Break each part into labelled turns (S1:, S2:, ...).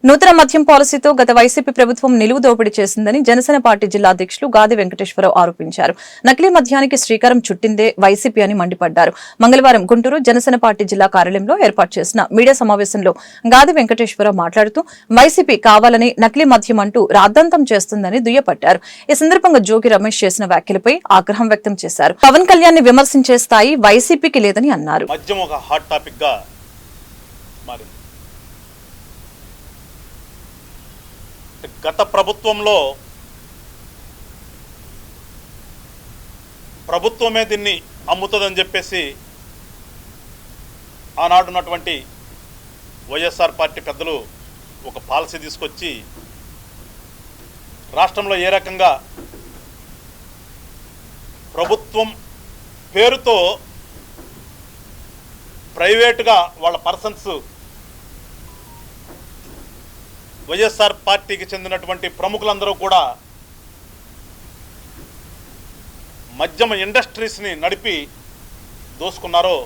S1: నూతన మద్యం పాలసీతో గత వైసీపీ ప్రభుత్వం నిలువు దోపిడీ చేసిందని జనసేన పార్టీ జిల్లా అధ్యక్షులు గాది వెంకటేశ్వరరావు ఆరోపించారు. నకిలీ మద్యానికి శ్రీకారం చుట్టిందే వైసీపీ అని మండిపడ్డారు. మంగళవారం గుంటూరు జనసేన పార్టీ జిల్లా కార్యాలయంలో ఏర్పాటు చేసిన మీడియా సమావేశంలో గాది వెంకటేశ్వరరావు మాట్లాడుతూ వైసీపీ కావాలని నకిలీ మద్యం అంటూ రాద్ధాంతం చేస్తుందని దుయ్యబట్టారు. ఈ సందర్భంగా జోగి రమేష్ చేసిన వ్యాఖ్యలపై ఆగ్రహం వ్యక్తం చేశారు. పవన్ కళ్యాణ్ ని విమర్శించే స్థాయి వైసీపీకి లేదని అన్నారు.
S2: గత ప్రభుత్వంలో ప్రభుత్వమే దీన్ని అమ్ముతుందని చెప్పేసి ఆనాడున్నటువంటి వైఎస్ఆర్ పార్టీ పెద్దలు ఒక పాలసీ తీసుకొచ్చి రాష్ట్రంలో ఏ రకంగా ప్రభుత్వం పేరుతో ప్రైవేటుగా వాళ్ళ పర్సన్స్ వైఎస్ఆర్ పార్టీకి చెందినటువంటి ప్రముఖులందరూ కూడా మద్యం ఇండస్ట్రీస్ని నడిపి దోసుకున్నారో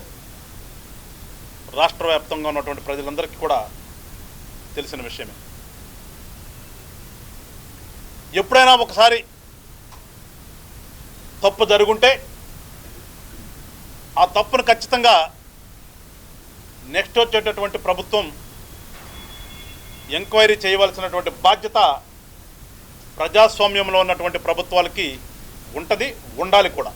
S2: రాష్ట్ర వ్యాప్తంగా ఉన్నటువంటి ప్రజలందరికీ కూడా తెలిసిన విషయమే. ఎప్పుడైనా ఒకసారి తప్పు జరుగుంటే ఆ తప్పును ఖచ్చితంగా నెక్స్ట్ వచ్చేటటువంటి ప్రభుత్వం ఎంక్వైరీ చేయవలసినటువంటి బాధ్యత ప్రజాస్వామ్యంలో ఉన్నటువంటి ప్రభుత్వాలకి ఉంటుంది, ఉండాలి కూడా.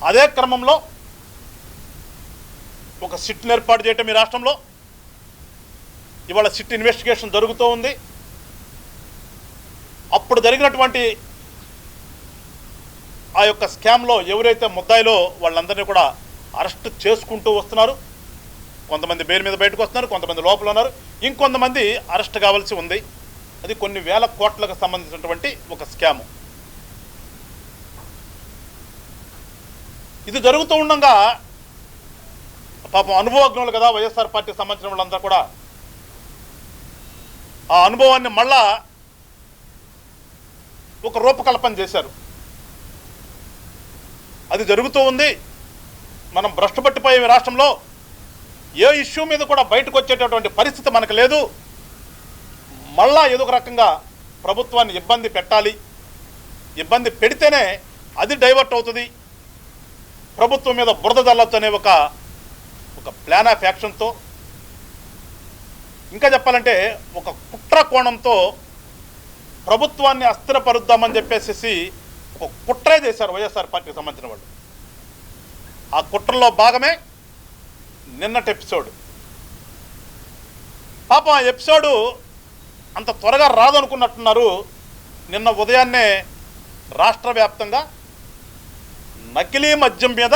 S2: అదే క్రమంలో ఒక సిట్ను ఏర్పాటు చేయటం ఈ రాష్ట్రంలో ఇవాళ సిట్ ఇన్వెస్టిగేషన్ జరుగుతూ ఉంది. అప్పుడు జరిగినటువంటి ఆ యొక్క స్కామ్లో ఎవరైతే ముద్దాయిలో వాళ్ళందరినీ కూడా అరెస్ట్ చేసుకుంటూ వస్తున్నారు. కొంతమంది బెయిల్ మీద బయటకు వస్తున్నారు, కొంతమంది లోపల ఉన్నారు, ఇంకొంతమంది అరెస్ట్ కావాల్సి ఉంది. అది కొన్ని వేల కోట్లకు సంబంధించినటువంటి ఒక స్కాము. ఇది జరుగుతూ ఉండగా పాపం అనుభవజ్ఞులు కదా వైఎస్ఆర్ పార్టీకి సంబంధించిన వాళ్ళంతా కూడా ఆ అనుభవాన్ని మళ్ళా ఒక రూపకల్పన చేశారు. అది జరుగుతూ ఉంది. మనం భ్రష్టు పట్టిపోయే రాష్ట్రంలో ఏ ఇష్యూ మీద కూడా బయటకు వచ్చేటటువంటి పరిస్థితి మనకు లేదు. మళ్ళా ఏదో ఒక రకంగా ప్రభుత్వాన్ని ఇబ్బంది పెట్టాలి, ఇబ్బంది పెడితేనే అది డైవర్ట్ అవుతుంది, ప్రభుత్వం మీద బురద జల్లొచ్చనే ఒక ప్లాన్ ఆఫ్ యాక్షన్తో, ఇంకా చెప్పాలంటే ఒక కుట్ర కోణంతో ప్రభుత్వాన్ని అస్థిరపరుద్దామని చెప్పేసి ఒక కుట్రే చేశారు వైఎస్ఆర్ పార్టీకి సంబంధించిన వాళ్ళు. ఆ కుట్రలో భాగమే నిన్నటి ఎపిసోడ్. పాపం ఆ ఎపిసోడు అంత త్వరగా రాదనుకున్నట్టున్నారు. నిన్న ఉదయాన్నే రాష్ట్ర వ్యాప్తంగా నకిలీ మద్యం మీద